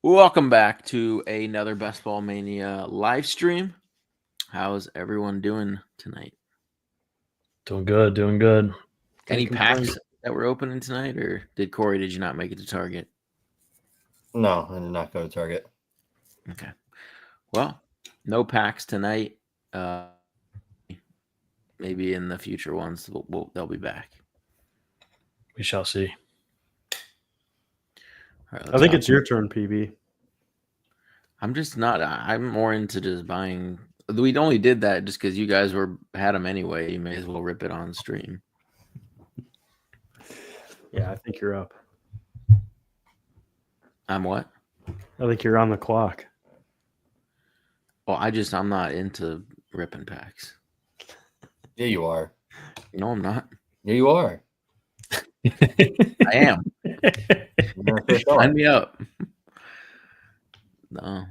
Welcome back to another Ball Mania live stream. How's everyone doing tonight? Doing good, doing good. Any packs that were opening tonight, or did you not make it to Target? No, I did not go to Target. Okay. Well, no packs tonight. Maybe in the future ones they'll be back. We shall see. All right, I think it's your turn, PB. I'm just not. I'm more into just buying. We only did that just because you guys had them anyway. You may as well rip it on stream. Yeah, I think you're up. I'm what? I think you're on the clock. Well, I'm not into ripping packs. Yeah, you are. No, I'm not. Yeah, you are. I am. Sign me up. No.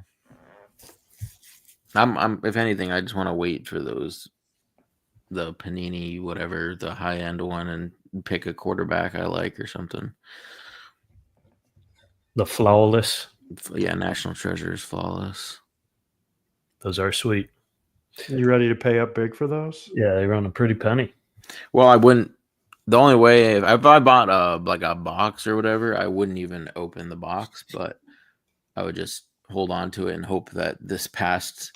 I'm if anything, I just want to wait for the Panini, whatever, the high end one, and pick a quarterback I like or something. The flawless. Yeah, National Treasures flawless. Those are sweet. You ready to pay up big for those? Yeah, they run a pretty penny. Well, I wouldn't. The only way if I bought a box or whatever, I wouldn't even open the box, but I would just hold on to it and hope that this past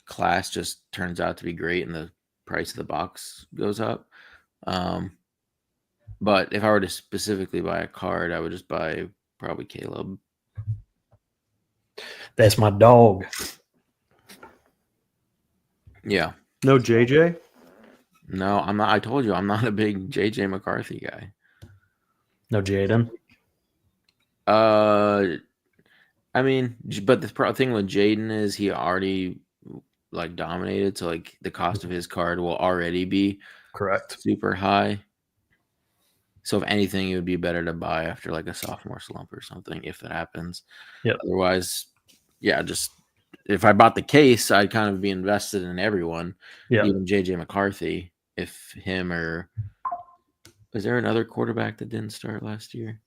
class just turns out to be great and the price of the box goes up. But if I were to specifically buy a card, I would just buy probably Caleb. That's my dog. Yeah. No JJ? No, I'm not. I told you I'm not a big JJ McCarthy guy. No Jaden. I mean, but the thing with Jaden is he already dominated, so the cost of his card will already be correct, super high. So if anything, it would be better to buy after a sophomore slump or something if that happens. Yeah. Otherwise, yeah, just if I bought the case, I'd kind of be invested in everyone. Yeah. Even JJ McCarthy, if him or was there another quarterback that didn't start last year?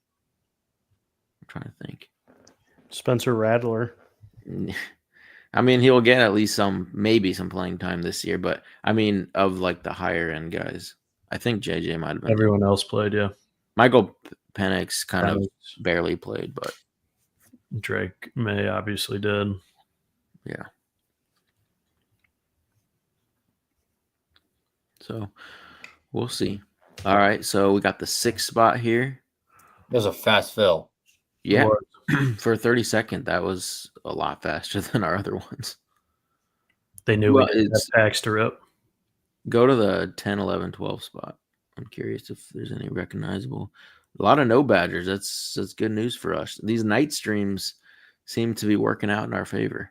I'm trying to think. Spencer Rattler. I mean, he'll get at least maybe some playing time this year, but I mean, of the higher end guys, I think JJ might have been. Everyone else played, yeah. Michael Penix kind of barely played, but Drake May obviously did. Yeah. So we'll see. All right, so we got the 6th spot here. That was a fast fill. Yeah. For 32nd, that was a lot faster than our other ones. They knew we didn't have packs to rip. Go to the 10, 11, 12 spot. I'm curious if there's any recognizable. A lot of no Badgers. That's good news for us. These night streams seem to be working out in our favor.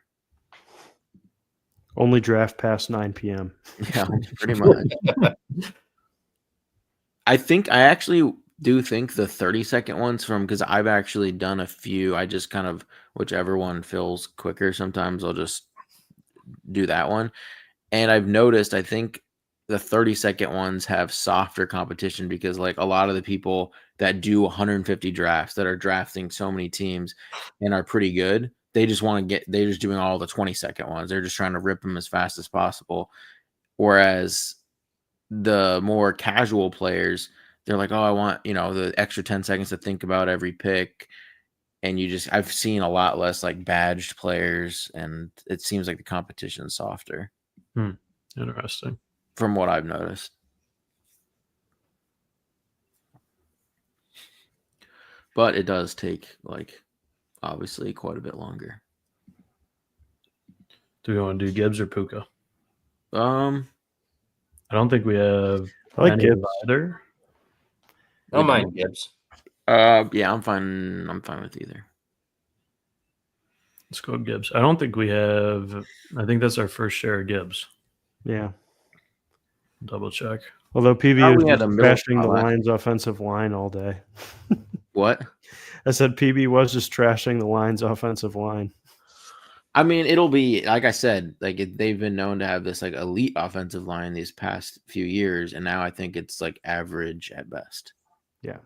Only draft past 9 p.m. Yeah, pretty much. I actually do think the 30-second ones because I've actually done a few. I just kind of whichever one fills quicker. Sometimes I'll just do that one. And I've noticed, I think the 30-second ones have softer competition because a lot of the people that do 150 drafts that are drafting so many teams and are pretty good, they just they're just doing all the 20-second ones. They're just trying to rip them as fast as possible. Whereas the more casual players, they're like, oh, I want, the extra 10 seconds to think about every pick. And I've seen a lot less badged players, and it seems like the competition is softer. Interesting. From what I've noticed. But it does take obviously quite a bit longer. Do we want to do Gibbs or Puka? I don't think we have Gibbs either. I don't mind Gibbs. Yeah, I'm fine with either. Let's go Gibbs. I don't think we have. I think that's our first share of Gibbs. Yeah. Double check. Although PB was just trashing the Lions' offensive line all day. What? I said PB was just trashing the Lions' offensive line. I mean, it'll be like I said, they've been known to have this elite offensive line these past few years, and now I think it's average at best. Yeah.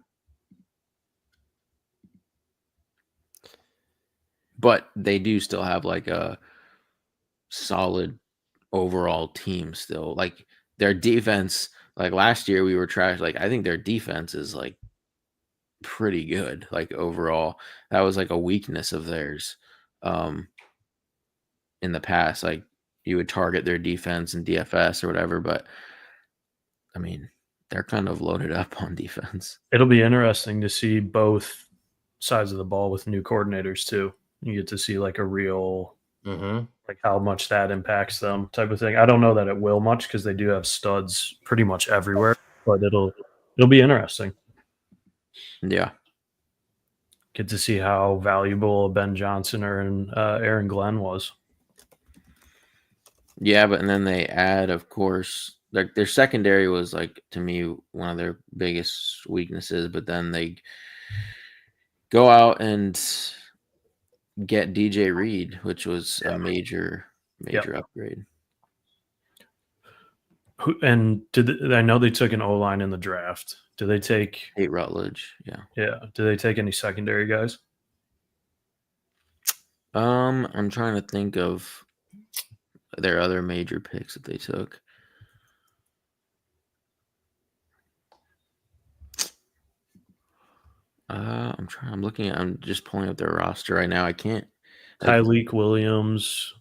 but they do still have like a solid overall team still. Like their defense, like last year we were trash. Like I think their defense is like pretty good. Like overall, that was like a weakness of theirs in the past. Like you would target their defense in DFS or whatever, but I mean, they're kind of loaded up on defense. It'll be interesting to see both sides of the ball with new coordinators too. You get to see like a real like how much that impacts them type of thing. I don't know that it will much because they do have studs pretty much everywhere, but it'll be interesting. Yeah. Get to see how valuable Ben Johnson or Aaron Glenn was. Yeah, but and then they add, of course, their secondary was like to me one of their biggest weaknesses, but then they go out and get DJ Reed, which was a major upgrade. And I know they took an O-line in the draft. Did they take Tate Rutledge? Yeah. Yeah. Did they take any secondary guys? I'm trying to think of their other major picks that they took. I'm just pulling up their roster right now. I can't. Tyleek Williams,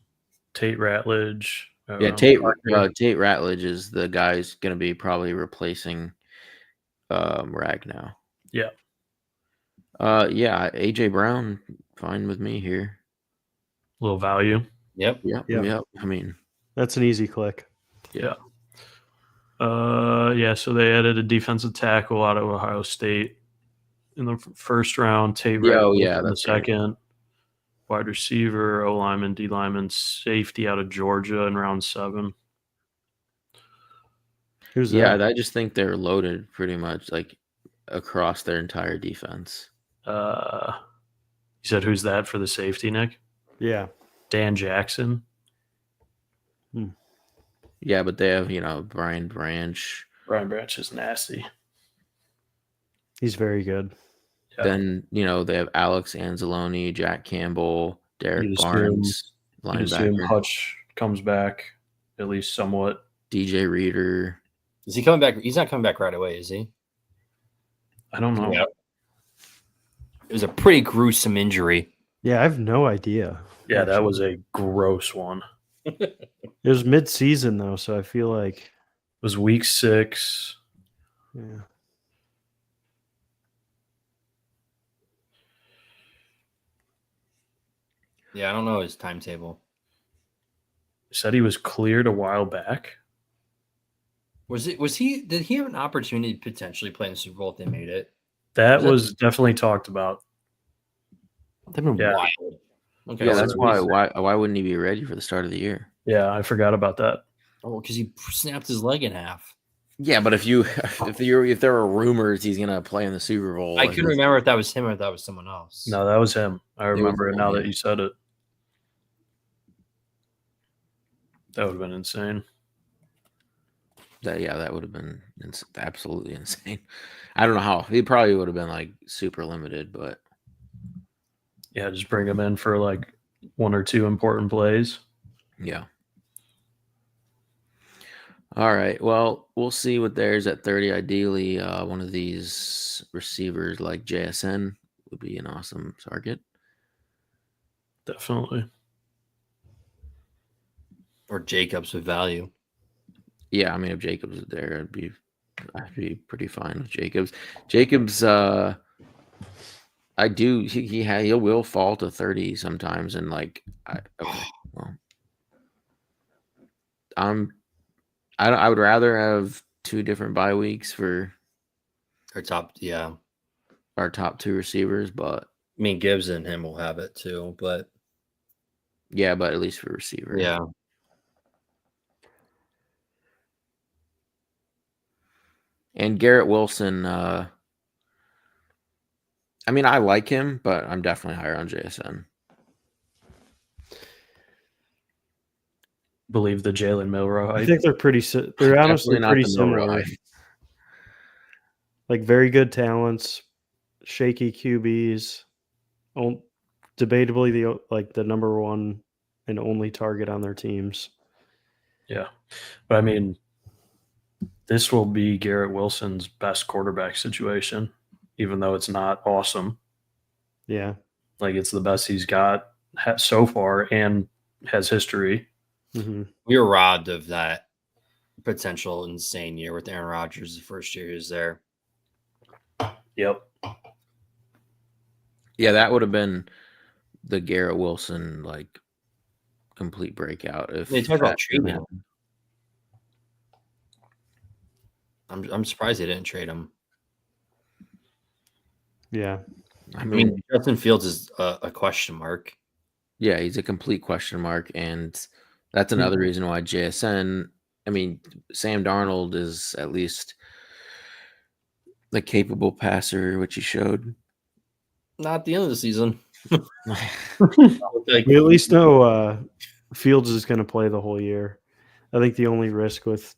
Tate Ratledge. Yeah, Tate Ratledge is the guy who's going to be probably replacing Ragnow. Yeah. Yeah, AJ Brown, fine with me here. Little value. Yep. Yep. I mean, That's an easy click. Yeah. So they added a defensive tackle out of Ohio State in the first round. Tate Ratledge in the second. Wide receiver, O lineman, D lineman, safety out of Georgia in round 7. Who's that? I just think they're loaded pretty much like across their entire defense. You said who's that for the safety, Nick? Yeah. Dan Jackson. Yeah, but they have, Brian Branch. Brian Branch is nasty. He's very good. Yeah. Then, they have Alex Anzalone, Jack Campbell, Derek Barnes, linebacker. Hutch comes back at least somewhat. DJ Reader. Is he coming back? He's not coming back right away, is he? I don't know. Yeah. It was a pretty gruesome injury. Yeah, I have no idea. Yeah, that was a gross one. It was mid-season, though, so I feel like... It was week 6. Yeah. Yeah, I don't know his timetable. Said he was cleared a while back. Did he have an opportunity to potentially play in the Super Bowl if they made it? That was definitely talked about. They've been wild. Okay, Yeah, that's why wouldn't he be ready for the start of the year? Yeah, I forgot about that. Oh, because he snapped his leg in half. Yeah, but if there were rumors he's gonna play in the Super Bowl, I couldn't remember if that was him or if that was someone else. No, that was him. I remember it now that you said it. That would have been insane. That would have been absolutely insane. I don't know how. He probably would have been like super limited, but yeah, just bring him in for like 1 or 2 important plays. Yeah. All right. Well, we'll see what there's at 30. Ideally, one of these receivers like JSN would be an awesome target. Definitely. Or Jacobs with value. Yeah, I mean, if Jacobs is there, I'd be pretty fine with Jacobs. Jacobs, he will fall to 30 sometimes, and like, I would rather have 2 different bye weeks for our top 2 receivers, but I mean Gibbs and him will have it too, but yeah, but at least for receiver. Yeah. And Garrett Wilson, I mean, I like him, but I'm definitely higher on JSN. Believe the Jalen Milroe. I think they're honestly pretty similar. Like very good talents, shaky QBs, debatably the number one and only target on their teams. Yeah. But I mean, this will be Garrett Wilson's best quarterback situation, even though it's not awesome. Yeah. Like, it's the best he's got so far and has history. Mm-hmm. We were robbed of that potential insane year with Aaron Rodgers the first year he was there. Yep. Yeah, that would have been the Garrett Wilson like complete breakout. If They talk about that trading didn't him. happen. I'm surprised they didn't trade him. Yeah. I I mean, mean, Justin Fields is a question mark. yeah, he's a complete question mark, and that's another reason why JSN. I mean, Sam Darnold is at least the capable passer, which he showed. Not at the end of the season. We at least know Fields is going to play the whole year. I think the only risk with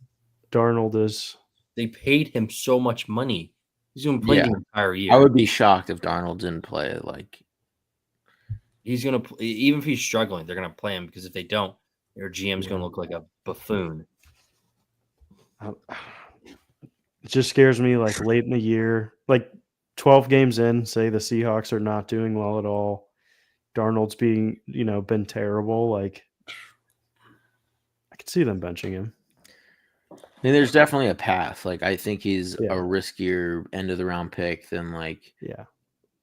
Darnold is They paid him so much money. He's going to play Yeah. the entire year. I would be shocked if Darnold didn't play. Like, He's going to, even if he's struggling, they're going to play him because if they don't, their GM's going to look like a buffoon. it just scares me. Like late in the year, like 12 games in, say the Seahawks are not doing well at all. Darnold's been terrible. Like, I could see them benching him. I mean, there's definitely a path. Like, I think he's Yeah. a riskier end of the round pick than like. Yeah.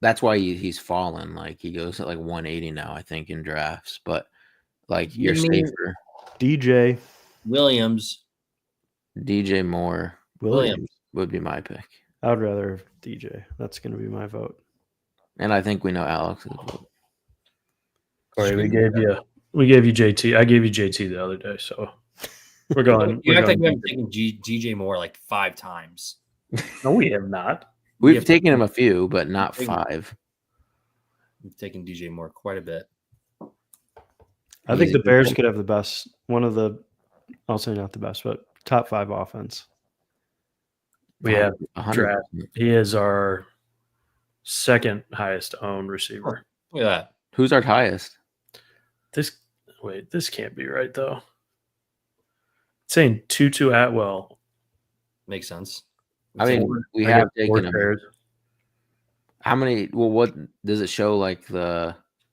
That's why he's fallen. Like, he goes at like 180 now, I think, in drafts. But like, you're You mean- safer. DJ Williams. DJ Moore Williams. would be my pick, I would rather have DJ. That's going to be my vote. and I think we know Alex's vote. Corey, we gave you JT. I gave you JT the other day, so we're going. You we're act like going we haven't taken DJ Moore like 5 times. No, we have not. We've have- taken him a few, but not Taken- 5. We've taken DJ Moore quite a bit. I He's think a the good Bears one. could have the best, one of the, I'll say not the best, but top 5 offense. We have 100%. draft. He is our second highest owned receiver. Look at that. Who's our highest? This can't be right though. It's saying Tutu Atwell. Makes sense. I mean, we I have got four taken him. pairs. How many? Well, what does it show? Like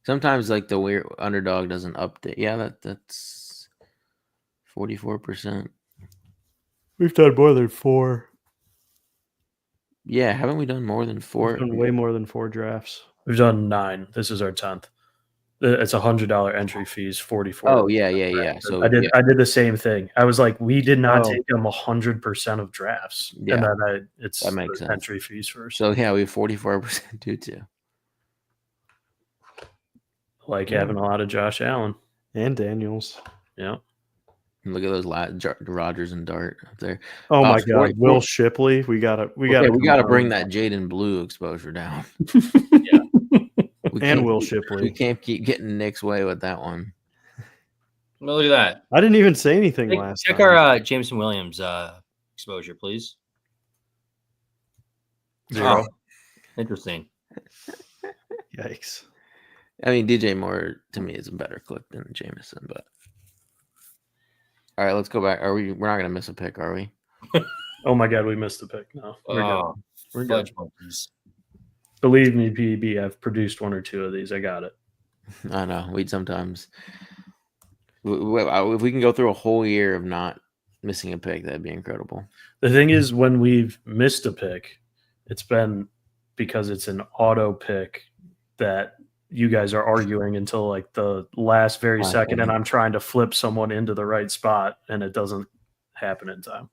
sometimes like the weird underdog doesn't update. Yeah, that's 44%. We've done more than 4. Yeah, haven't we done more than 4? We've done way more than 4 drafts. We've done 9. This is our 10th. It's $100 entry fees, 44. Oh yeah. So I did. yeah. I did the same thing. I was like, we did not Oh. take them 100% of drafts, Yeah. and then it's That makes the sense. entry fees first. So yeah, we have 44% too. Like Yeah. having a lot of Josh Allen. And Daniels. Yeah. Look at those Rogers and Dart up there. Oh my 44. God. Will Shipley. We got to bring that Jaden Blue exposure down. We And can't Will keep- Shipley. We can't keep getting Nick's way with that one. Well, look at that. I didn't even say anything last Check time. our Jameson Williams exposure, please. 0. Oh, interesting. Yikes. I mean, DJ Moore to me is a better clip than Jameson, but all right, let's go back. We're not gonna miss a pick, are we? Oh my God, we missed the pick. No, we're good. Oh, We're good. fudge monkeys. Believe me, PB, I've produced 1 or 2 of these. I got it. I know. We'd sometimes if we can go through a whole year of not missing a pick, that'd be incredible. The thing is, when we've missed a pick, it's been because it's an auto pick that you guys are arguing until like the last very Last second, and minute. I'm trying to flip someone into the right spot, and it doesn't happen in time.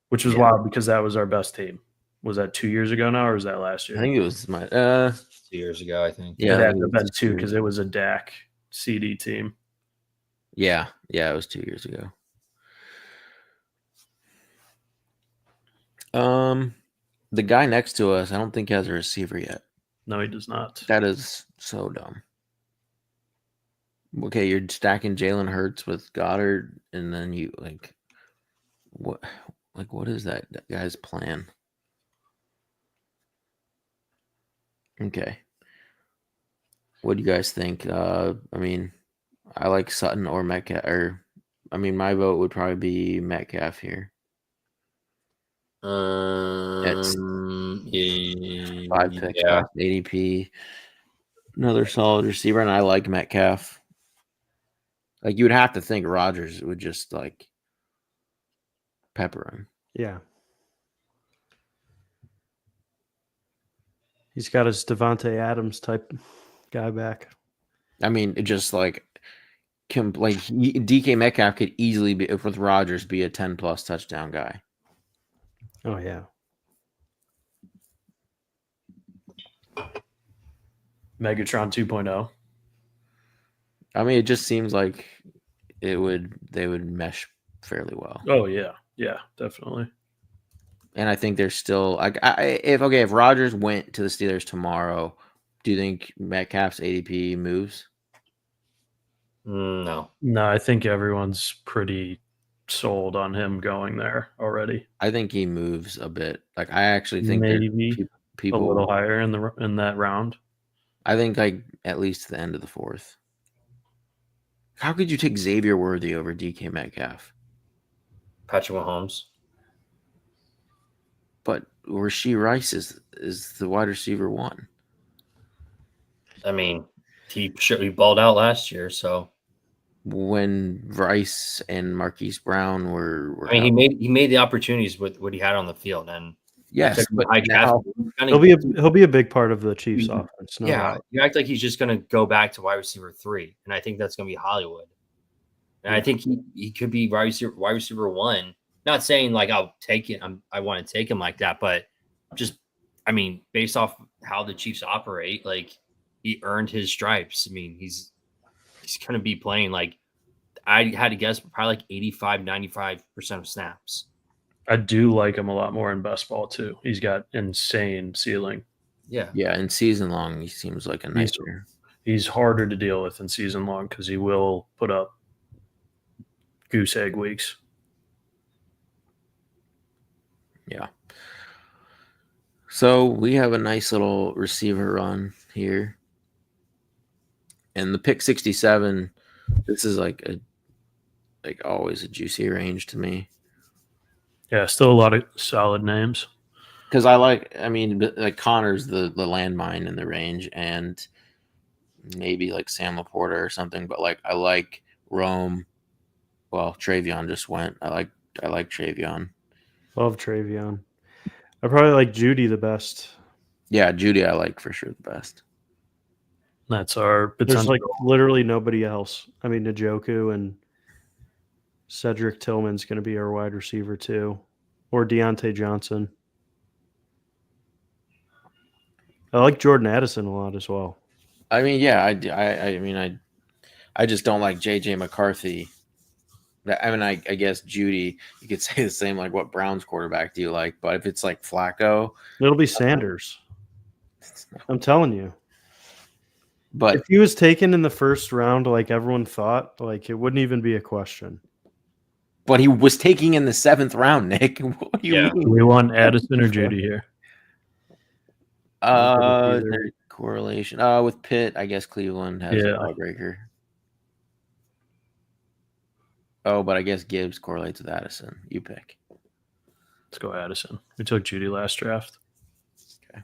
Which was Yeah. wild because that was our best team. Was that 2 years ago now, or was that last year? I think it was my 2 years ago, I think. yeah, it I had think to it have was been 2 2 because it was a DAC CD team. Yeah, it was 2 years ago. The guy next to us, I don't think has a receiver yet. No, he does not. That is so dumb. Okay, you're stacking Jalen Hurts with Goddard, and then you what is that guy's plan? Okay. What do you guys think? I mean, I like Sutton or Metcalf. My vote would probably be Metcalf here. It's 5 picks, Yeah. past ADP. Another solid receiver, and I like Metcalf. Like, you would have to think Rodgers would just like pepper him. Yeah. He's got his Devontae Adams type guy back. I mean, it just like DK Metcalf could easily be, with Rodgers, be a 10+ touchdown guy. Oh yeah. Megatron 2.0. I mean, it just seems like they would mesh fairly well. Oh yeah, yeah, definitely. And I think there's still like if Rodgers went to the Steelers tomorrow, do you think Metcalf's ADP moves? No. No, I think everyone's pretty sold on him going there already. I think he moves a bit. Like, I actually think Maybe people a little higher in that round. I think like at least the end of the 4th. How could you take Xavier Worthy over DK Metcalf? Patrick Mahomes. But Rashee Rice is the wide receiver 1. I mean, he balled out last year, so When Rice and Marquise Brown were I mean, he made the opportunities with what he had on the field, and yes, but now He'll be a big part of the Chiefs offense. No yeah, doubt. you act like he's just going to go back to wide receiver 3, and I think that's going to be Hollywood. And I think he could be wide receiver 1. Not saying like I'll take it. I want to take him like that, but just I mean, based off how the Chiefs operate, like he earned his stripes. I mean, he's going to be playing like I had to guess probably like 85-95% of snaps. I do like him a lot more in best ball too. He's got insane ceiling. Yeah. Yeah, in season long, he seems like a nightmare. He's harder to deal with in season long because he will put up goose egg weeks. Yeah. So we have a nice little receiver run here. And the pick 67, this is like always a juicy range to me. Yeah, still a lot of solid names. Because like Connor's the landmine in the range, and maybe like Sam Laporta or something. But like I like Rome. Well, Travion just went. I like Travion. Love Travion. I probably like Judy the best. Yeah, Judy I like for sure the best. That's our There's potential. like literally nobody else. I mean, Njoku and Cedric Tillman's going to be our wide receiver too, or Deontay Johnson. I like Jordan Addison a lot as well. I mean, yeah, I just don't like JJ McCarthy. I guess Judy, you could say the same. Like, what Browns quarterback do you like? But if it's like Flacco, It'll be Sanders. I'm telling you. But if he was taken in the first round, like everyone thought, like it wouldn't even be a question. But he was taking in the 7th round, Nick. What do you mean? We want Addison or Judy here. Their correlation. With Pitt, I guess Cleveland has a tiebreaker. Oh, but I guess Gibbs correlates with Addison. You pick. Let's go Addison. We took Judy last draft. Okay.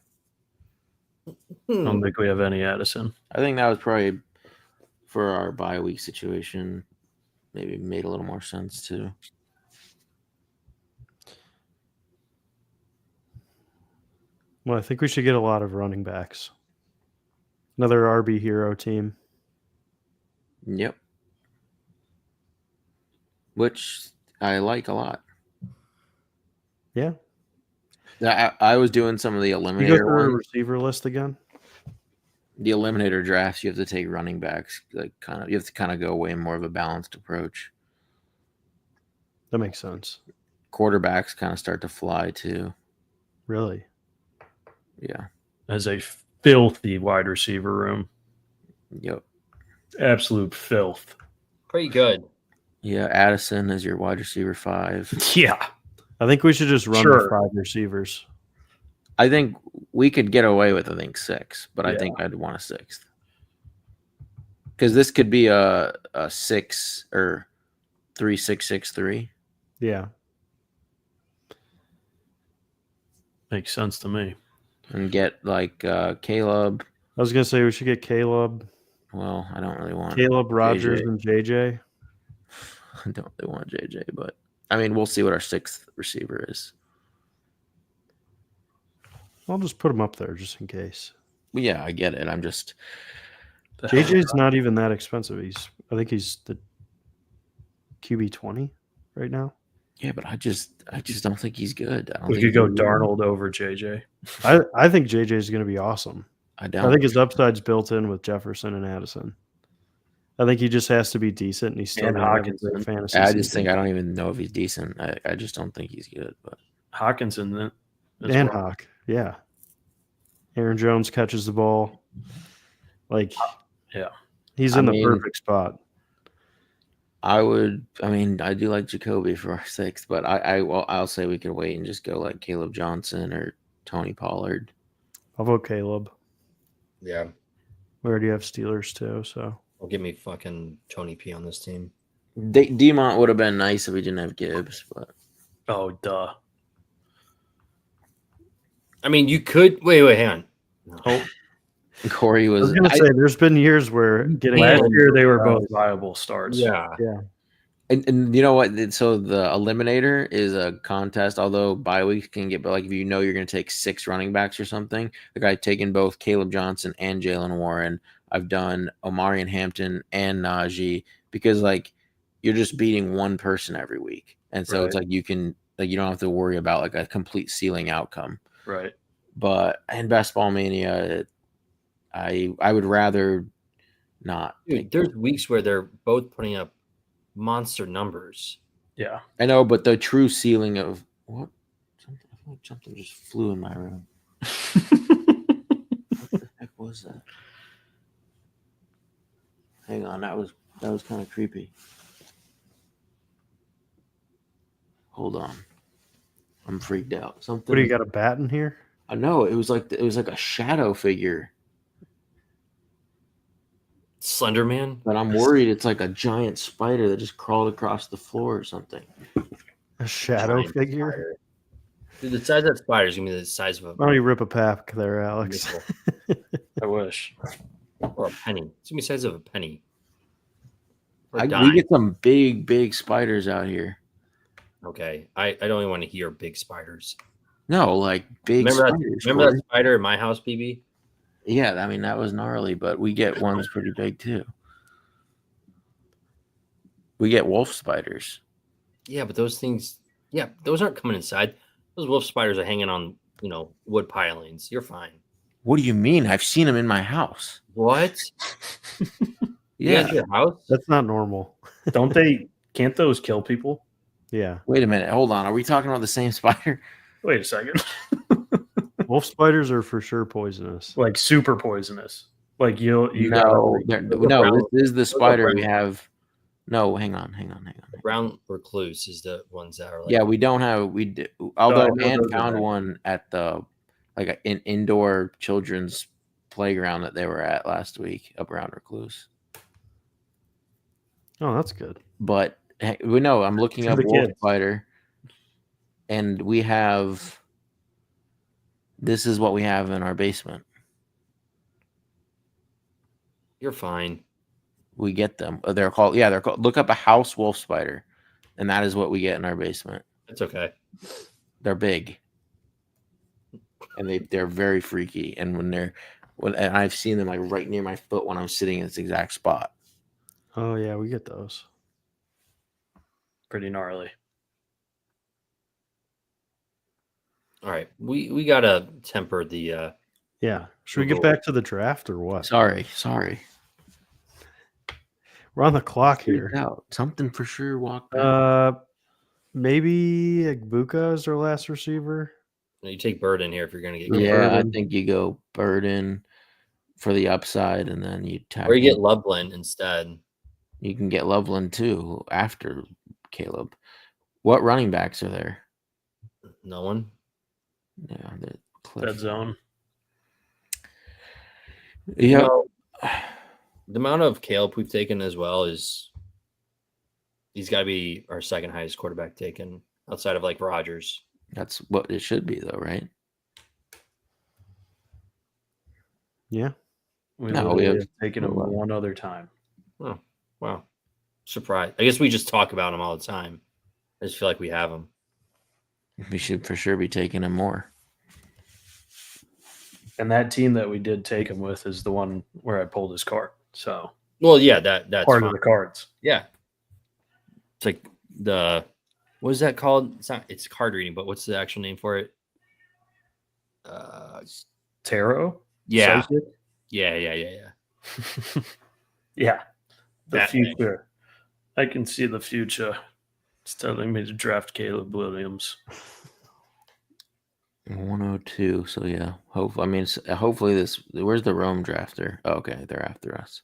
I don't think we have any Addison. I think that was probably for our bye week situation. Maybe made a little more sense too. Well, I think we should get a lot of running backs. Another RB hero team. Yep. Which I like a lot. Yeah. I was doing some of the eliminator You go through a ones. receiver list again? The eliminator drafts, you have to take running backs. You have to kind of go way more of a balanced approach. That makes sense. Quarterbacks kind of start to fly too. Really? Yeah. As a filthy wide receiver room. Yep. Absolute filth. Pretty good. Yeah, Addison is your wide receiver 5. Yeah. I think we should just run the 5 receivers. I think we could get away with 6, but I think I'd want a 6th. because this could be a 6 or 3-6-6-3. Yeah. Makes sense to me. And get like Caleb. I was gonna say we should get Caleb. Well, I don't really want Caleb Rogers JJ. and JJ. I don't really want JJ, but I mean, we'll see what our 6th receiver is. I'll just put him up there just in case. But yeah, I get it. I'm just JJ's not even that expensive. I think he's the QB 20 right now. yeah, but I just don't think he's good. I don't We think could go he's- Darnold over JJ. I think JJ is going to be awesome. I I don't. think his upside's built in with Jefferson and Addison. I think he just has to be decent, and he's still And going to have a Hawkinson. great fantasy. I just season. think I don't even know if he's decent. I just don't think he's good. But Hawkinson then. as and well. Hawk, yeah. Aaron Jones catches the ball. Like, Yeah. he's I in the mean, perfect spot. I do like Jacoby for our 6th, but I'll say we could wait and just go like Caleb Johnson or Tony Pollard. I'll vote Caleb. Yeah. We already have Steelers too, so Well, give me fucking Tony P on this team. Demont would have been nice if we didn't have Gibbs, but Oh, duh. I mean, you could wait, hang on. Oh, Corey I was. was going to say there's been years where getting last And- year they were both viable starts. Yeah. and you know what? So the eliminator is a contest. Although bye weeks can get, but like if you know you're going to take 6 running backs or something, like I've taken both Caleb Johnson and Jalen Warren. I've done Omarion Hampton and Najee because like you're just beating one person every week, and so it's Right. like you don't have to worry about like a complete ceiling outcome. Right. But in Best Ball Mania, I would rather not. Dude, there's weeks where they're both putting up monster numbers. Yeah. I know, but the true ceiling of what? I feel like something just flew in my room. What the heck was that? Hang on, that was kind of creepy. Hold on, I'm freaked out. Something. what do you got, a bat in here? I know it was like a shadow figure, Slender Man. but I'm worried it's like a giant spider that just crawled across the floor or something. A shadow Giant figure? spider. Dude, the size of that spider is gonna be the size of a Why don't you rip a pack there, Alex? nickel I wish. or a penny. It's gonna be the size of a penny. Or a We dime. get some big spiders out here. Okay, I don't even want to hear big spiders. No, like big Remember spiders. that Corey. spider in my house, BB? Yeah, I mean that was gnarly, but we get ones pretty big too. We get wolf spiders. Yeah, but those things, those aren't coming inside. Those wolf spiders are hanging on, wood pilings. You're fine. What do you mean? I've seen them in my house. What? Yeah. Your house? That's not normal. Can't those kill people? Yeah. Wait a minute. Hold on. Are we talking about the same spider? Wait a second. Wolf spiders are for sure poisonous. Like super poisonous. Like you No, gotta, no. This is the spider we brown. have. No, hang on. Brown recluse is the ones that are like. Yeah, we don't have. Although I know Ann those are found bad. one at the like an indoor children's playground that they were at last week up around Recluse. Oh, that's good. But we know I'm looking For up the wolf kids. spider, and we have. This is what we have in our basement. You're fine. We get them. They're called. Yeah, they're called. Look up a house wolf spider, and that is what we get in our basement. It's okay. They're big, and they're very freaky. And and I've seen them like right near my foot when I'm sitting in this exact spot. Oh yeah, we get those. pretty gnarly. All right. We gotta temper the Yeah. Should we get back to the draft or what? Sorry. We're on the clock Freaked here. out. Something for sure walked out. Maybe Igbuka is our last receiver. you take Bird in here if you're gonna get Yeah, I Burden. think you go Burden for the upside, and then you or you get tackle. Loveland instead. You can get Loveland too after Caleb. What running backs are there? No one. Yeah, the Red Cliff. zone. Yeah, No, The amount of Caleb we've taken as well is he's got to be our second highest quarterback taken outside of like Rodgers. That's what it should be, though, right? Yeah. We No, literally we have have taken him 11. one other time. Oh, wow. Surprised. I guess we just talk about him all the time. I just feel like we have him. We should for sure be taking him more. And that team that we did take him with is the one where I pulled his card. So, well, yeah, that's part fine. of the cards. Yeah. It's like what is that called? It's card reading, but what's the actual name for it? Tarot? Yeah. Psychic? Yeah. Yeah. The That future. I can see the future. It's telling me to draft Caleb Williams. 102. So yeah, hopefully this. Where's the Rome drafter? Oh, okay, they're after us.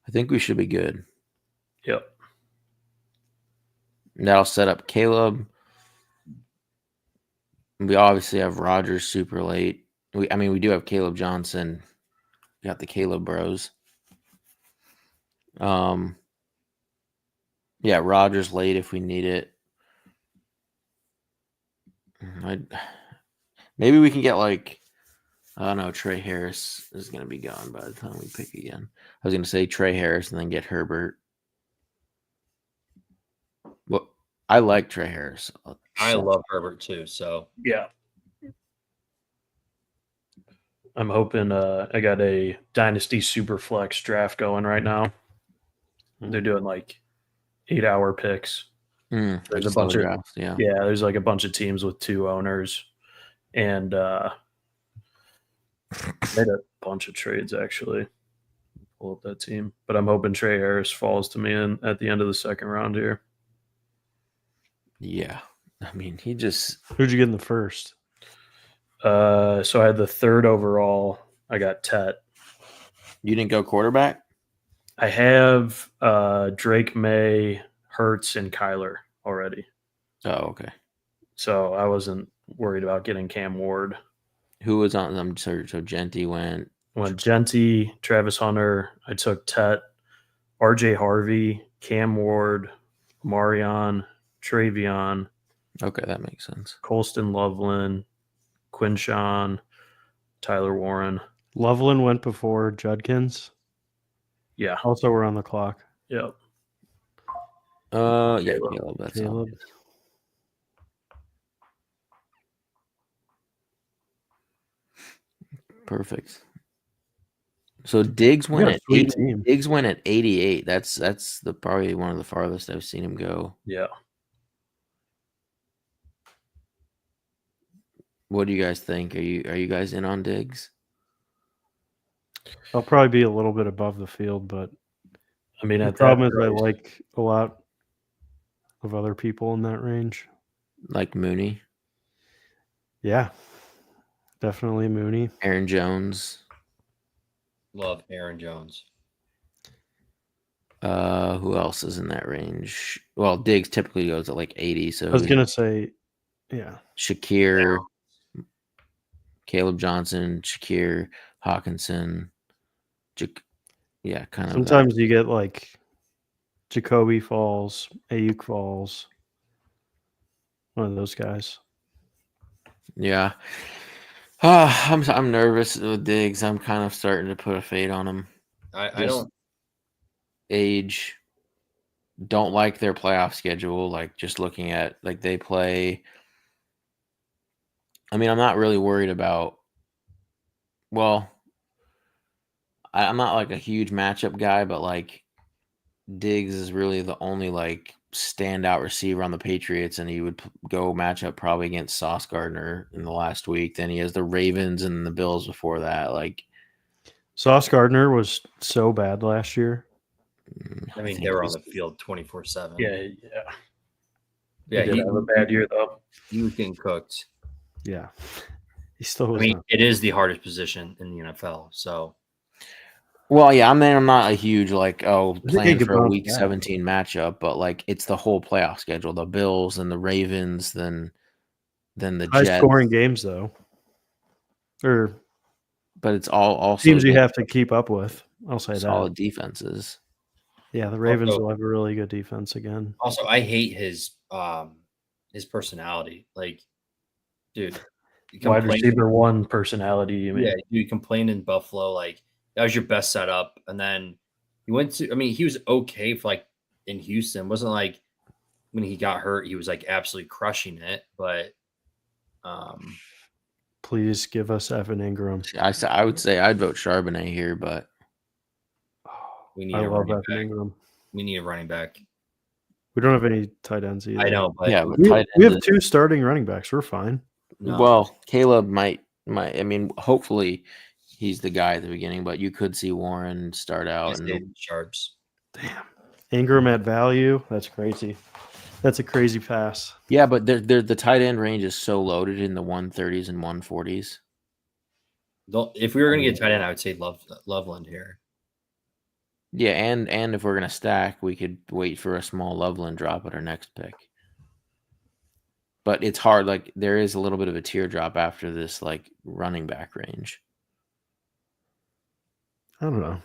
I think we should be good. Yep. And that'll set up Caleb. We obviously have Rodgers super late. We do have Caleb Johnson. We got the Caleb Bros. Yeah, Rodgers late if we need it. Maybe we can get like, I don't know, Trey Harris is going to be gone by the time we pick again. I was going to say Trey Harris and then get Herbert. Well, I like Trey Harris. I love Herbert too. So yeah. I'm hoping I got a Dynasty Superflex draft going right now. They're doing like 8-hour picks. There's a bunch of drafts, yeah. There's like a bunch of teams with 2 owners, and made a bunch of trades actually. Pull up that team, but I'm hoping Trey Harris falls to me at the end of the second round here. Yeah, I mean he just. Who'd you get in the first? So I had the 3rd overall. I got Tet. You didn't go quarterback? I have Drake May, Hurts, and Kyler already. Oh, okay. So I wasn't worried about getting Cam Ward. Who was on them? So Genty went Genty, Travis Hunter. I took Tet, RJ Harvey, Cam Ward, Marion, Travion. Okay, that makes sense. Colston Loveland, Quinshawn, Tyler Warren. Loveland went before Judkins. Yeah. Also, we're on the clock. Yep. Yeah, Caleb. That's Caleb. obvious. Perfect. So Diggs went at 80, Diggs went at 88. That's probably one of the farthest I've seen him go. Yeah. What do you guys think? Are you guys in on Diggs? I'll probably be a little bit above the field, but I mean, the problem is I like a lot of other people in that range. Like Mooney? Yeah. Definitely Mooney. Aaron Jones. Love Aaron Jones. Who else is in that range? Well, Diggs typically goes at like 80. So I was gonna say, yeah, Shakir, Caleb Johnson, Shakir, Hawkinson. Kind of. Sometimes you get like Jacoby falls, Ayuk falls. One of those guys. Yeah. I'm nervous with Diggs. I'm kind of starting to put a fade on him. I don't age. Don't like their playoff schedule. Like just looking at like they play. I mean, I'm not really worried about. Well, I'm not like a huge matchup guy, but like Diggs is really the only like standout receiver on the Patriots, and he would go match up probably against Sauce Gardner in the last week. Then he has the Ravens and the Bills before that. Like Sauce Gardner was so bad last year. I mean, they were on the field 24/7. Yeah. He did have a bad year though. He was getting cooked. Yeah, he still was. I mean, it is the hardest position in the NFL. So, well, yeah, I mean, I'm not a huge like playing for a Week back. 17 matchup, but like it's the whole playoff schedule: the Bills and the Ravens, then the High Jets. scoring games though, or but it's all also teams you have to keep up with. I'll say solid that. defenses. Yeah, the Ravens Also- will have a really good defense again. Also, I hate his personality. Like, dude, he Wide complained- receiver one personality, you mean? Yeah, dude complained in Buffalo like that was your best setup, and then he went to. I mean, he was okay for like in Houston. It wasn't like when he got hurt, he was like absolutely crushing it. But Please give us Evan Ingram. I would say I'd vote Charbonnet here, but we need I a love running Evan back. Ingram. We need a running back. We don't have any tight ends either. I know, but yeah, but We, tight we have ends. 2 starting running backs. We're fine. no. Well, Caleb might. I mean, hopefully he's the guy at the beginning, but you could see Warren start I out. say And Sharps. Damn. Ingram at value. That's crazy. That's a crazy pass. yeah, but the tight end range is so loaded in the 130s and 140s. If we were gonna get tight end, I would say Loveland here. Yeah, and if we're gonna stack, we could wait for a small Loveland drop at our next pick. But it's hard. Like there is a little bit of a teardrop after this, like running back range. I don't know.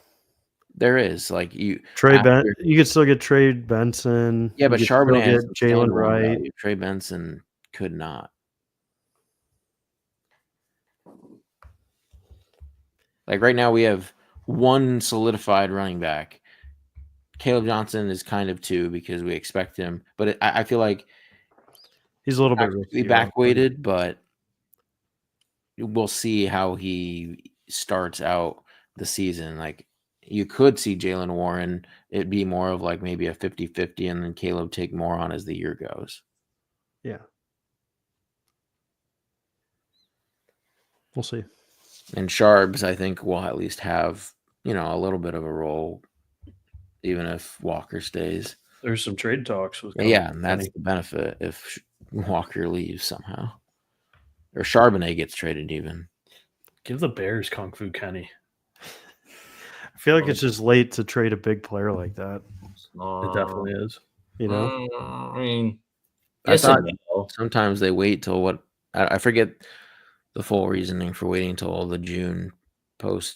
There is like you. Trey after- You could still get Trey Benson. Yeah, but you could still Charbonnet get has some Jalen standalone Wright. value. Trey Benson could not. Like right now, we have one solidified running back. Caleb Johnson is kind of 2 because we expect him, but I feel like He's a little bit we risky. back weighted, but we'll see how he starts out the season. Like you could see Jalen Warren, it'd be more of like maybe a 50-50 and then Caleb take more on as the year goes. Yeah. We'll see. And Sharps, I think, will at least have, a little bit of a role, even if Walker stays. There's some trade talks with. Yeah, and that's the benefit if Walker leaves somehow. Or Charbonnet gets traded even. Give the Bears Kung Fu Kenny. I feel like it's just late to trade a big player like that. It definitely is. You know? I mean, I yes thought and no. sometimes they wait till what I forget the full reasoning for waiting till the June 1st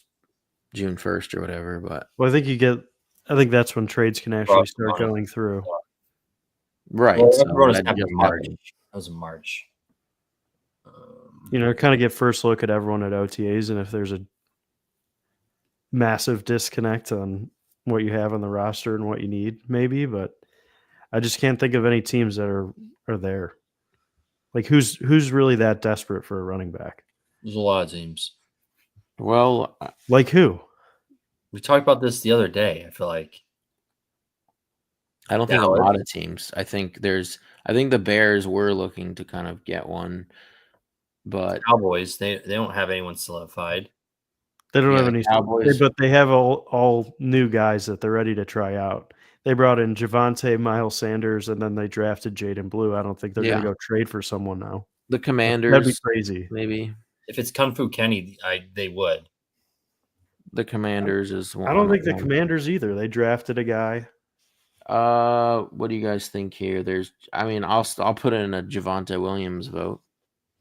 or whatever, but Well, I think that's when trades can actually start going through. right. Well, so everyone was that happy just in March. happened. That was in March. Kind of get first look at everyone at OTAs, and if there's a massive disconnect on what you have on the roster and what you need, maybe. But I just can't think of any teams that are there. Like who's really that desperate for a running back? There's a lot of teams. Well, Like who? We talked about this the other day. I feel like I don't think a Dallas. lot of teams. I think the Bears were looking to kind of get one, but Cowboys, they don't have anyone solidified. They don't Yeah, have the any, Cowboys- but they have all new guys that they're ready to try out. They brought in Javonte, Miles Sanders, and then they drafted Jaden Blue. I don't think they're going to go trade for someone now. the That'd be Commanders crazy. maybe. If it's Kung Fu Kenny, they would. The Commanders is one. I don't think the Commanders either. They drafted a guy. What do you guys think here? I'll put in a Javonte Williams vote.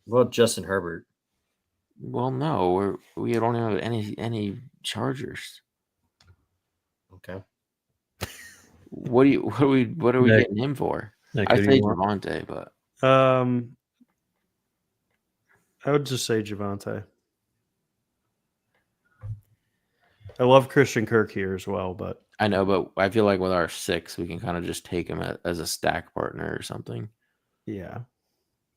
Well, Justin Herbert. Well, no, we don't have any Chargers. Okay. What are we Nick. getting him for? Nick, I who do say you want? Javonte, but I would just say Javonte. I love Christian Kirk here as well, but I know, but I feel like with our 6, we can kind of just take him as a stack partner or something. yeah.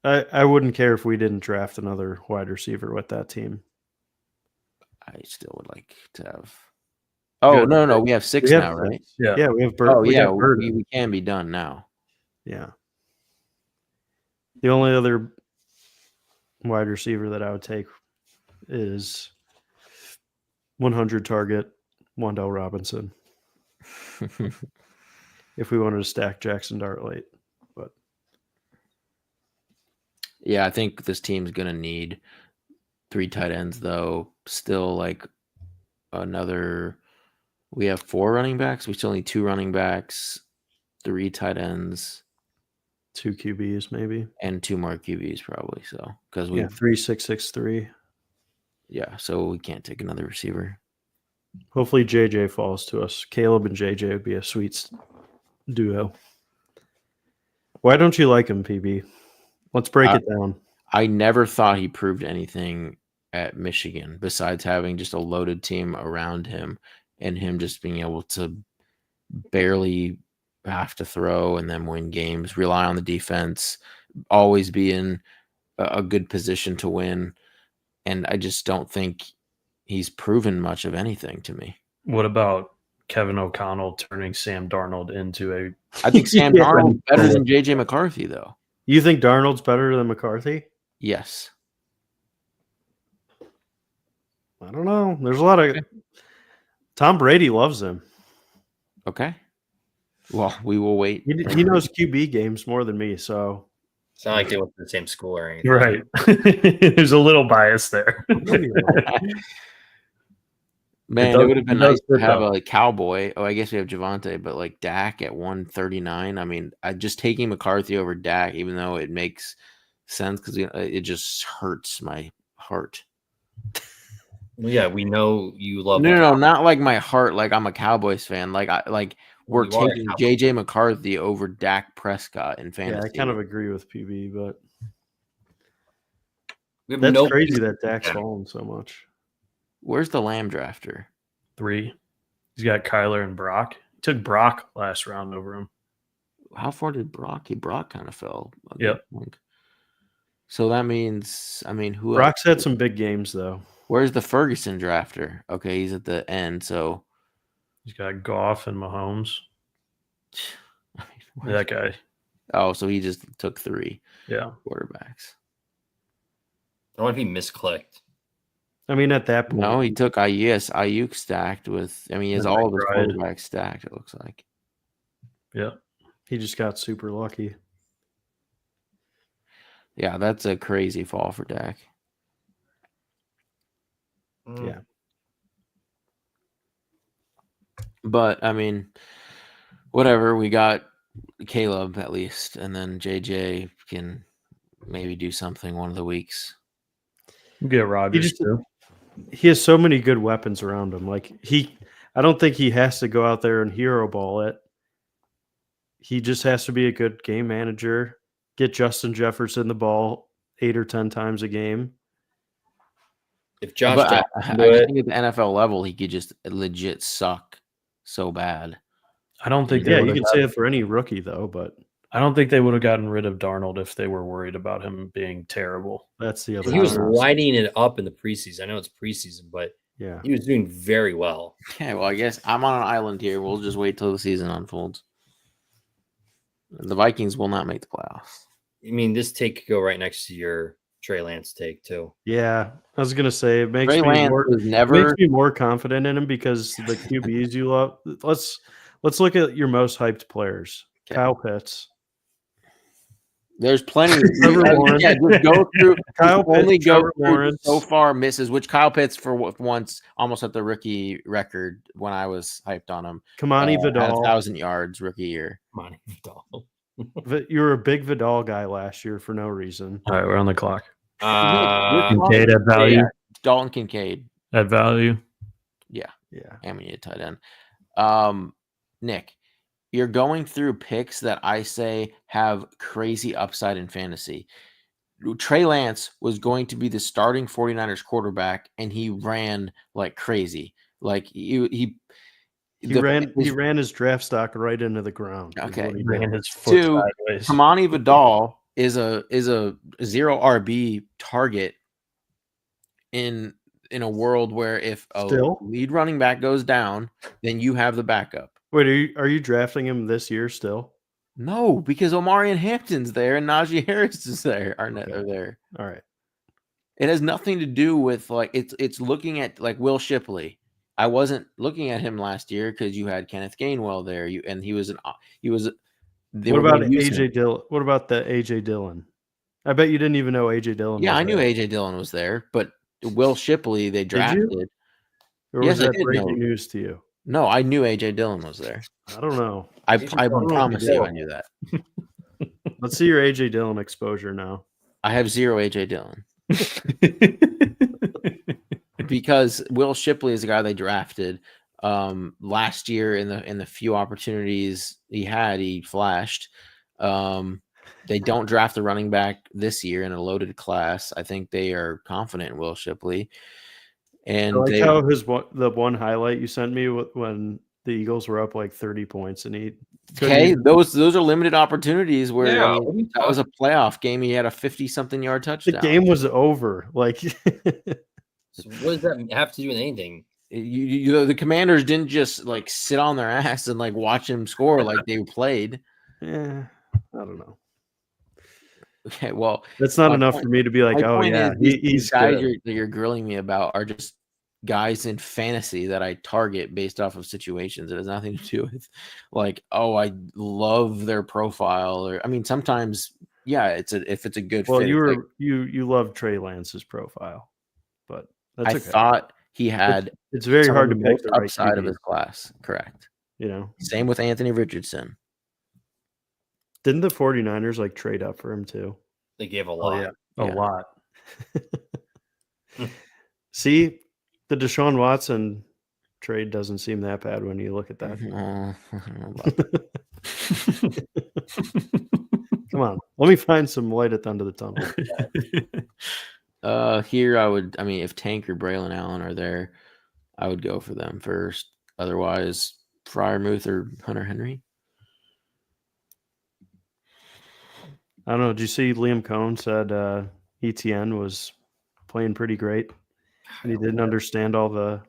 I wouldn't care if we didn't draft another wide receiver with that team. I still would like to have. Oh Good. no, we have 6 We have now, right? Yeah. Yeah, we have Bird. Oh we yeah, have Bird. we can be done now. Yeah. The only other wide receiver that I would take is 100 target Wandell Robinson if we wanted to stack Jackson Dart late. But Yeah, I think this team's gonna need 3 tight ends though. Still like another. We have 4 running backs. We still need 2 running backs, 3 tight ends, 2 QBs maybe. and 2 more QBs probably. So because we 3-6-6-3. so we can't take another receiver. Hopefully JJ falls to us. Caleb and JJ would be a sweet duo. Why don't you like him, PB? Let's break it down. I never thought he proved anything at Michigan besides having just a loaded team around him and him just being able to barely have to throw and then win games, rely on the defense, always be in a good position to win. And I just don't think he's proven much of anything to me. What about Kevin O'Connell turning Sam Darnold into a... I think Sam Darnold's better than J.J. McCarthy, though. You think Darnold's better than McCarthy? Yes. I don't know. There's a lot of... Tom Brady loves him. Okay. Well, we will wait. He knows QB games more than me, so... It's not like they went to the same school or anything. Right. There's a little bias there. Man, it would have been nice to have a cowboy. Oh, I guess we have Javonte, but like Dak at 139. I mean, just taking McCarthy over Dak, even though it makes sense because it just hurts my heart. Well, yeah, we know you love. No, not like my heart. Like I'm a Cowboys fan. We're taking J.J. McCarthy over Dak Prescott in fantasy. Yeah, I kind of agree with PB, but that's crazy that Dak's fallen so much. Where's the Lamb drafter? 3. He's got Kyler and Brock. He took Brock last round over him. How far did Brock? Brock kind of fell. Yep. So that means, who Brock's had some big games, though. Where's the Ferguson drafter? Okay, he's at the end, so... He's got Goff and Mahomes. That guy. Oh, so he just took 3 quarterbacks. I wonder if he misclicked. I mean, at that point... No, he took Ayuk stacked with... he has all of his quarterbacks stacked, it looks like. Yeah. He just got super lucky. Yeah, that's a crazy fall for Dak. Yeah. But, whatever. We got Caleb at least, and then JJ can maybe do something one of the weeks. We'll get Rodgers too. He has so many good weapons around him. I don't think he has to go out there and hero ball it. He just has to be a good game manager, get Justin Jefferson the ball 8 or 10 times a game. If Josh, I think at the NFL level, he could just legit suck so bad. I don't think. Yeah, you can say it for any rookie though, but I don't think they would have gotten rid of Darnold if they were worried about him being terrible. That's the other. He was lighting it up in the preseason. I know it's preseason, but yeah, he was doing very well. Okay, well, I guess I'm on an island here. We'll just wait till the season unfolds. The Vikings will not make the playoffs. This take could go right next to your Trey Lance take too. Yeah, I was gonna say it makes me more confident in him because the QBs you love. Let's look at your most hyped players. Okay. Kyle Pitts. There's plenty. Just go through. Kyle Pitts, only go through so far misses. Which Kyle Pitts for once almost at the rookie record when I was hyped on him. Kamani Vidal, 1,000 yards rookie year. Kamani Vidal. You were a big Vidal guy last year for no reason. All right, we're on the clock. Kincaid at value. Yeah, Dalton Kincaid at value. Yeah. And we need a tight end. Nick, you're going through picks that I say have crazy upside in fantasy. Trey Lance was going to be the starting 49ers quarterback, and he ran like crazy. Like he ran his draft stock right into the ground. Okay, he ran his foot sideways. Kamani Vidal is a 0 RB target in a world where if a lead running back goes down, then you have the backup. Wait, are you drafting him this year still? No, because Omarion Hampton's there and Najee Harris is there. Are there? All right. It has nothing to do with it's looking at like Will Shipley. I wasn't looking at him last year because you had Kenneth Gainwell there. What about AJ Dillon? What about the AJ Dillon? I bet you didn't even know AJ Dillon. Yeah, I knew AJ Dillon was there, but Will Shipley they drafted. Did you? Or was that breaking news to you? No, I knew AJ Dillon was there. I don't know. I promise you I knew that. Let's see your AJ Dillon exposure now. I have 0 AJ Dillon. because Will Shipley is a guy they drafted last year in the few opportunities he had, he flashed. They don't draft a running back this year in a loaded class. I think they are confident in Will Shipley. And I like how the one highlight you sent me when the Eagles were up like 30 points and he those are limited opportunities where Yeah, I mean, that was a playoff game. He had a 50-something yard the touchdown. game was over. Like, So what does that have to do with anything? The Commanders didn't just like sit on their ass and like watch him score like they played. yeah, I don't know. Okay, well, That's not enough for me to be like, oh yeah, these guys good. you're grilling me about are just guys in fantasy that I target based off of situations. It has nothing to do with like, oh, I love their profile, or I mean, sometimes, yeah, if it's a good Well, fit. you love Trey Lance's profile, but that's okay. Thought he had. It's very hard to pick the right upside of QB. his class. Correct. You know, same with Anthony Richardson. Didn't the 49ers like trade up for him too? They gave a lot. A lot. See, the Deshaun Watson trade doesn't seem that bad when you look at that. I don't know about that. Come on, let me find some light at the end of the tunnel. Here I mean, if Tank or Braylon Allen are there, I would go for them first. Otherwise, Freiermuth or Hunter Henry. I don't know. Did you see Liam Cohn said ETN was playing pretty great, and he didn't understand all the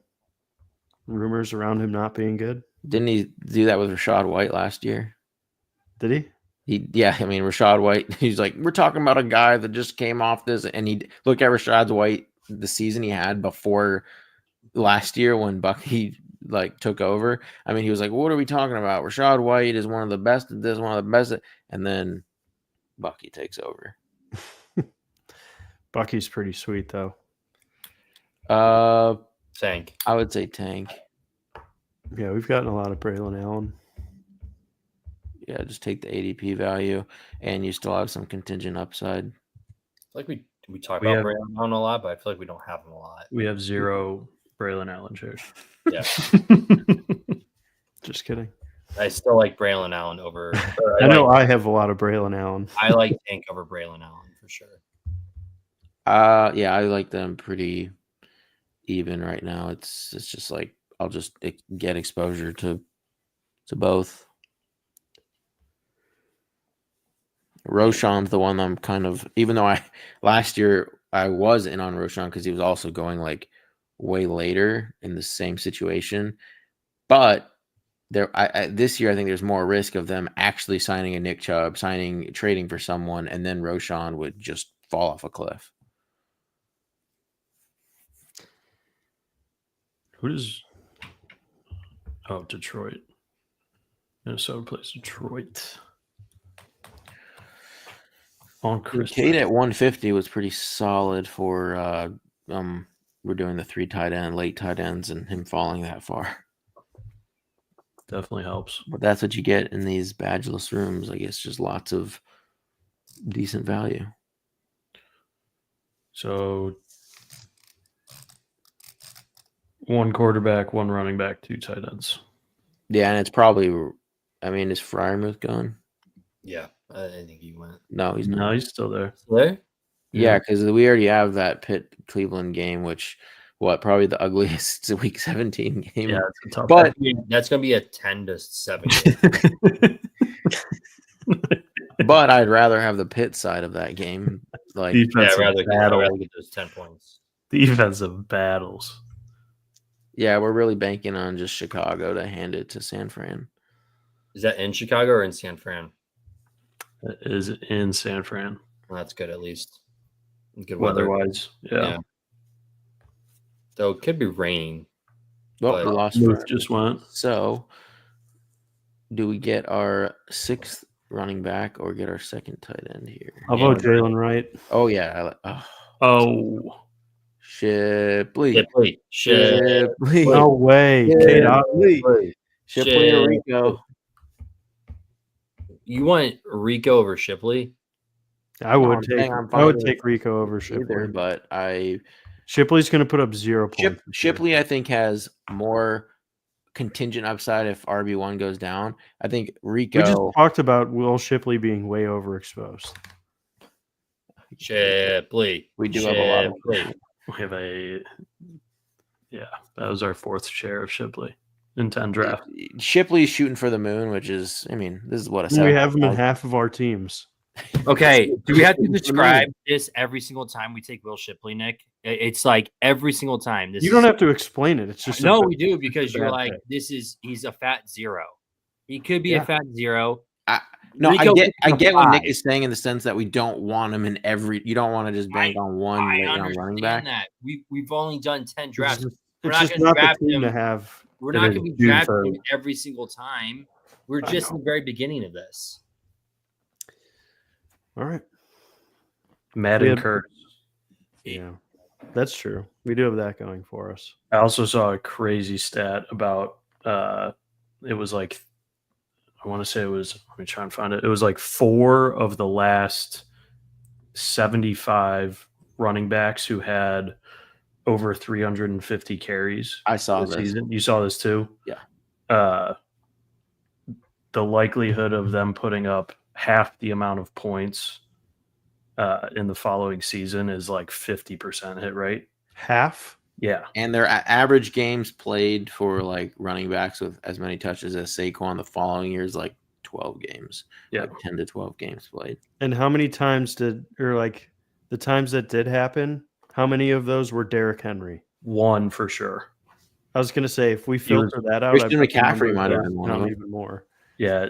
rumors around him not being good? Didn't he do that with Rachaad White last year? Did he? Yeah, I mean, Rachaad White, he's like, we're talking about a guy that just came off this, and he look at Rachaad White, the season he had before last year when Bucky like took over. I mean, he was like, what are we talking about? Rachaad White is one of the best at this, one of the best and then Bucky takes over. Bucky's pretty sweet though. Tank. I would say Tank. Yeah, we've gotten a lot of Braylon Allen. Yeah, just take the ADP value, and you still have some contingent upside. I feel like we talk about Braylon Allen a lot, but I feel like we don't have him a lot. We have 0 Braylon Allen shares. Yeah. Just kidding. I still like Braylon Allen over. I know I have a lot of Braylon Allen. I like Tank over Braylon Allen for sure. Yeah, I like them pretty even right now. It's just like I'll just get exposure to both. Roshan's the one I'm kind of, even though last year I was in on Roshan because he was also going like way later in the same situation, but this year I think there's more risk of them actually signing a Nick Chubb, trading for someone, and then Roshan would just fall off a cliff. Who does? Oh, Detroit. Minnesota plays Detroit. On Kate at 150 was pretty solid for we're doing the 3 tight end, late tight ends, and him falling that far. Definitely helps. But that's what you get in these badgeless rooms. I guess just lots of decent value. So 1 quarterback, 1 running back, 2 tight ends. Yeah, and it's probably, I mean, is Freiermuth gone? Yeah, I think he went. No, he's not. No, he's still there. Still there? Yeah, because we already have that Pitt Cleveland game, which probably the ugliest Week 17 game. Yeah, it's a tough. But that's gonna be a 10-7 game. But I'd rather have the Pitt side of that game. Like, I'd rather get those 10 points. Defensive battles. Yeah, we're really banking on just Chicago to hand it to San Fran. Is that in Chicago or in San Fran? It is in San Fran. Well, that's good at least. Good weather. Weather-wise, yeah. Though it could be raining. Well, we lost. Just went. So, do we get our 6th running back or get our 2nd tight end here? How about Jalen Wright? Oh yeah. Shipley. No way. Shipley or Rico. You want Rico over Shipley? I would take Rico over Shipley, but I Shipley's going to put up 0 points. Shipley, I think, has more contingent upside if RB1 goes down. I think Rico. We just talked about Will Shipley being way overexposed. Shipley. We do have a lot of. We have that was our 4th share of Shipley in 10 draft. Shipley's shooting for the moon, which is, I mean, this is what a We have him in half of our teams. Okay, do we have to describe this every single time we take Will Shipley, Nick? It's like every single time. You don't have to explain it. It's just no, we do, because you're like, he's a fat 0. He could be a fat 0. I get what Nick is saying in the sense that we don't want him in every. You don't want to just bank on one running back. That we've only done 10 drafts. It's just not the team to have. We're not going to be drafting him every single time. We're just in the very beginning of this. All right. Madden curse. Yeah, that's true. We do have that going for us. I also saw a crazy stat about it was like, I want to say it was, let me try and find it. It was like 4 of the last 75 running backs who had over 350 carries. I saw this season. You saw this too? Yeah. The likelihood of them putting up half the amount of points in the following season is like 50% hit rate. Half? Yeah. And their average games played for like running backs with as many touches as Saquon the following year is like 12 games. Yeah. Like 10 to 12 games played. And how many times the times that did happen, how many of those were Derrick Henry? 1 for sure. I was going to say, if we filter that out, Christian McCaffrey might have been one of them. Even more. Yeah.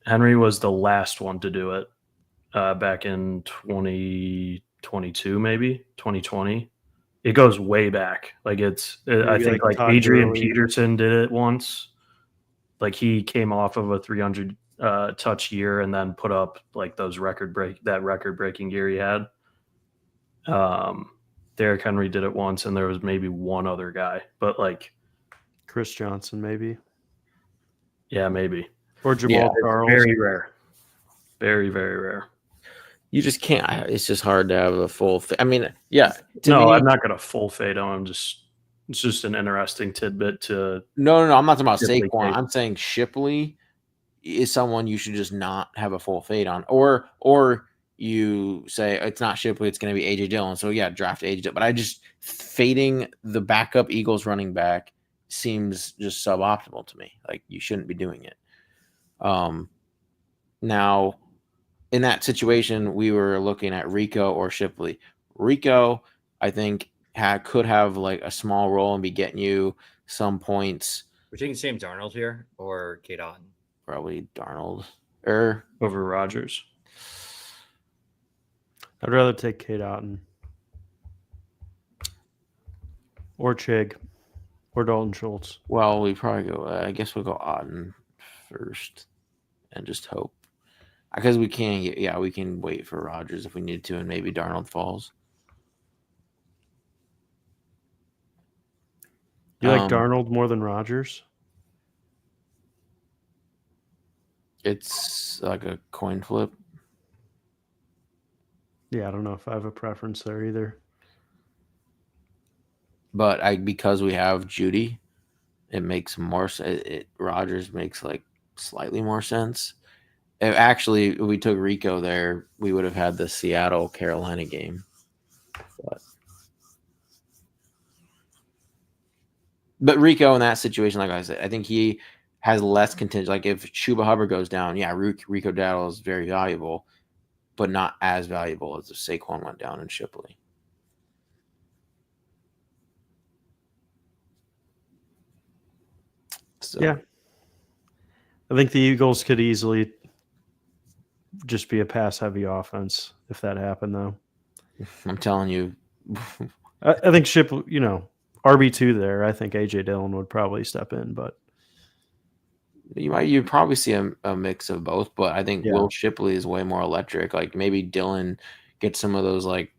Henry was the last one to do it back in 2022, maybe 2020. It goes way back. Like I think like Adrian Peterson did it once. Like he came off of a 300 touch year and then put up like those record breaking year he had. Derrick Henry did it once, and there was maybe one other guy, but like Chris Johnson, maybe. Yeah, maybe. Or Jamal Charles. Very rare. Very, very rare. You just can't. It's just hard to have a full. I mean, yeah. I'm not going to full fade on him. It's just an interesting tidbit to. No. I'm not talking about Saquon. I'm saying Shipley is someone you should just not have a full fade on, or you say it's not Shipley, it's going to be AJ Dillon. So yeah, draft AJ Dillon. But I just fading the backup Eagles running back seems just suboptimal to me. Like you shouldn't be doing it. Now, in that situation, we were looking at Rico or Shipley. Rico, I think, could have like a small role and be getting you some points. We're taking Sam Darnold here or Kate Otten? Probably Darnold over Rodgers. I'd rather take Kate Otten or Chig or Dalton Schultz. Well, we probably go. I guess we'll go Otten first and just hope, because we can. We can wait for Rodgers if we need to, and maybe Darnold falls. You like Darnold more than Rodgers? It's like a coin flip. Yeah, I don't know if I have a preference there either. But because we have Judy, it makes more sense. Rodgers makes like slightly more sense. If we took Rico there, we would have had the Seattle-Carolina game. But Rico in that situation, like I said, I think he has less contingent. Like if Chuba Hubbard goes down, Rico Dowdle is very valuable, but not as valuable as if Saquon went down and Shipley. So. Yeah. I think the Eagles could easily just be a pass-heavy offense if that happened, though. I'm telling you. I think Shipley, RB2 there, I think A.J. Dillon would probably step in, but. You'd probably see a mix of both, but I think Will Shipley is way more electric. Like maybe Dillon gets some of those like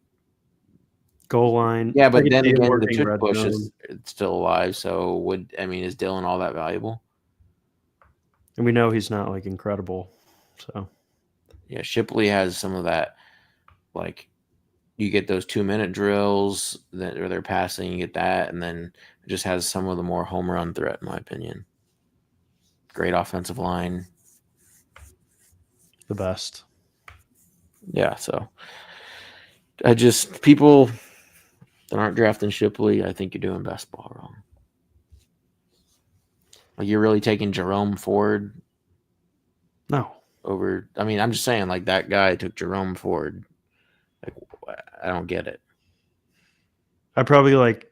goal line. Yeah, but then again, the trick push is still alive. So is Dillon all that valuable? And we know he's not like incredible. So yeah, Shipley has some of that like you get those 2-minute drills that or they're passing, you get that, and then it just has some of the more home run threat, in my opinion. Great offensive line. The best. Yeah, so I just people that aren't drafting Shipley, I think you're doing best ball wrong. Like you're really taking Jerome Ford No. over. I mean, I'm just saying, like that guy took Jerome Ford. Like I don't get it. I probably like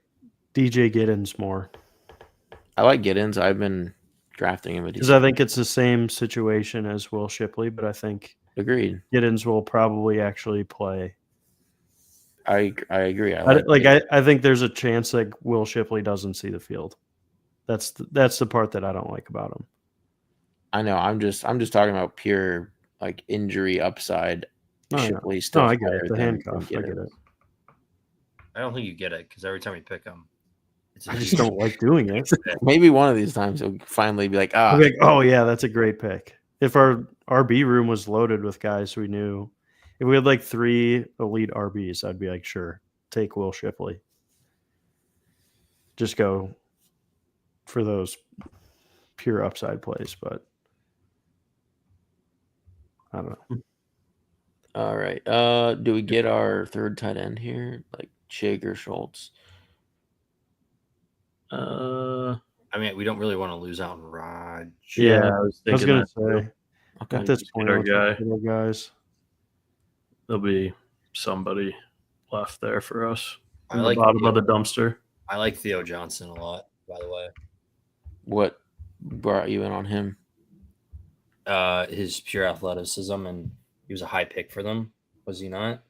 DJ Giddens more I like Giddens. I've been drafting him. because I think it's the same situation as Will Shipley, but I think Agreed. Giddens will probably actually play. I agree. I think there's a chance that Will Shipley doesn't see the field. That's the part that I don't like about him. I know. I'm just talking about pure like injury upside. Shipley still. I get it. The handcuff. I get it. I don't think you get it because every time you pick him, I just don't like doing it. Maybe one of these times he'll finally be like, oh yeah, that's a great pick. If our RB room was loaded with guys we knew, if we had like 3 elite RBs, I'd be like, sure, take Will Shipley. Just go for those pure upside plays, but I don't know. All right. Do we get our third tight end here, like Chig or Schultz? I mean, we don't really want to lose out on Raj. Yeah, I was gonna say. Okay. At this point, our guy. Guys, There'll be somebody left there for us. I In like the bottom Theo. of the dumpster. I like Theo Johnson a lot, by the way. What brought you in on him? His pure athleticism, and he was a high pick for them, was he not?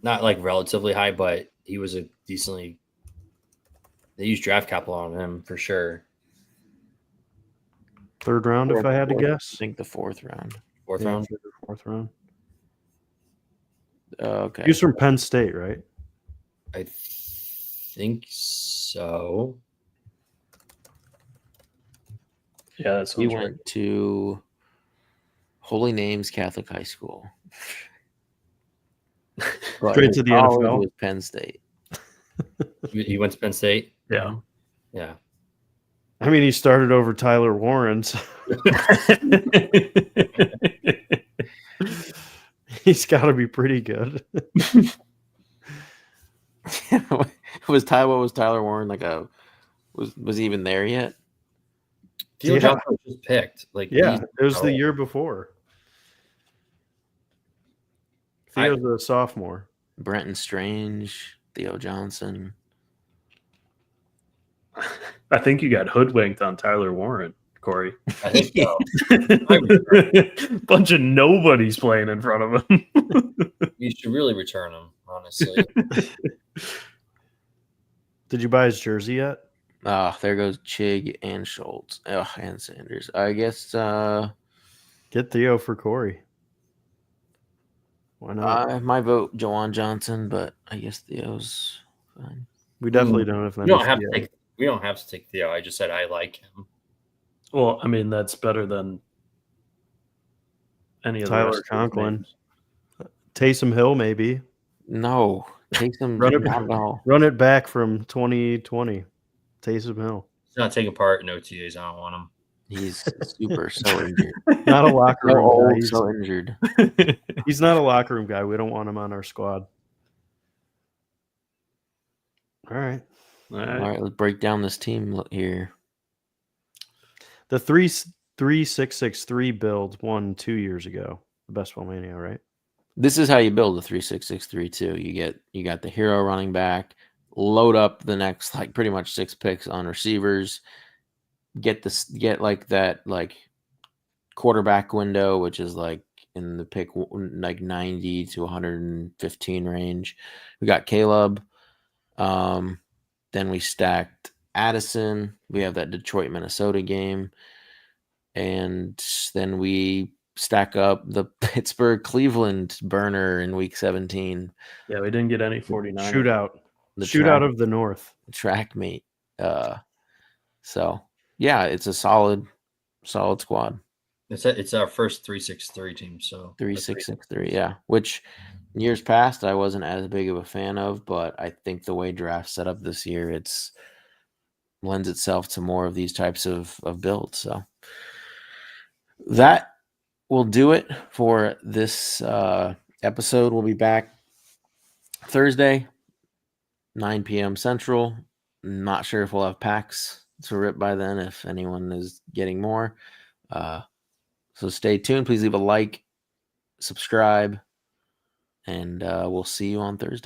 Not like relatively high, but he was a decently. They used draft capital on him for sure. 3rd round, if I had to guess. I think the 4th round. Fourth round. 4th round. Okay. He was from Penn State, right? I think so. Yeah, that's He went to Holy Names Catholic High School. Straight to the NFL. Was Penn State. He went to Penn State. Yeah. Yeah. I mean, he started over Tyler Warren. So he's got to be pretty good. Was Tyler Warren like a was he even there yet? Theo Johnson was just picked. Like it was the year before. Theo's a sophomore. Brenton Strange, Theo Johnson. I think you got hoodwinked on Tyler Warren, Corey. I think so. Bunch of nobodies playing in front of him. You should really return him, honestly. Did you buy his jersey yet? There goes Chig and Schultz. And Sanders. I guess get Theo for Corey. Why not? My vote Jawan Johnson, but I guess Theo's fine. We definitely don't have We don't have to take Theo. I just said I like him. Well, I mean, that's better than any of Tyler Conklin. Taysom Hill, maybe. No. Taysom run it back from 2020. Taysom Hill. He's not taking part in OTAs. I don't want him. He's so injured. Not a locker room guy. He's so injured. He's not a locker room guy. We don't want him on our squad. All right. All right. Let's break down this team here. The 3-6-6-3 build won 2 years ago. The best Ball Mania, right? This is how you build a 3-6-6-3 too. You got the hero running back, load up the next like pretty much 6 picks on receivers, get like that like quarterback window, which is like in the pick like 90 to 115 range. We got Caleb. Then we stacked Addison. We have that Detroit Minnesota game, and then we stack up the Pittsburgh Cleveland burner in week 17. Yeah, we didn't get any 49 shootout of the North track meet. So yeah, it's a solid squad. It's our first 3-6-3 team. So 3-6-6-3, yeah. Which years past I wasn't as big of a fan of, but I think the way draft set up this year, it's lends itself to more of these types of builds. So that will do it for this episode. We'll be back Thursday, 9 p.m. Central. Not sure if we'll have packs to rip by then, if anyone is getting more. So stay tuned. Please leave a like, subscribe, and we'll see you on Thursday.